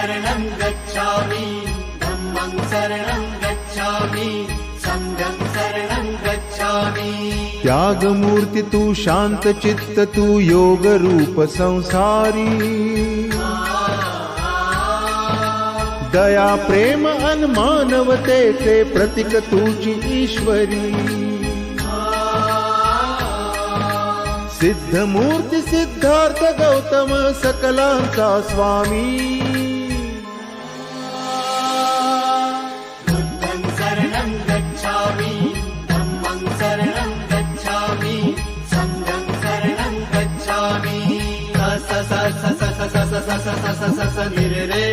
शरणं गच्छामि धम्मं शरणं गच्छामि संघं शरणं गच्छामि। त्यागमूर्ती तू शांत चित्त तू योग रूप संसारी दया प्रेम अन मानवतेचे प्रतीक तुझी ईश्वरी सिद्ध मूर्ती सिद्धार्थ गौतम सकलांचा स्वामी बुद्धं शरणं गच्छामि धम्मं शरणं गच्छामि संघं शरणं गच्छामि। स स स स स स स स स स स स नि रे रे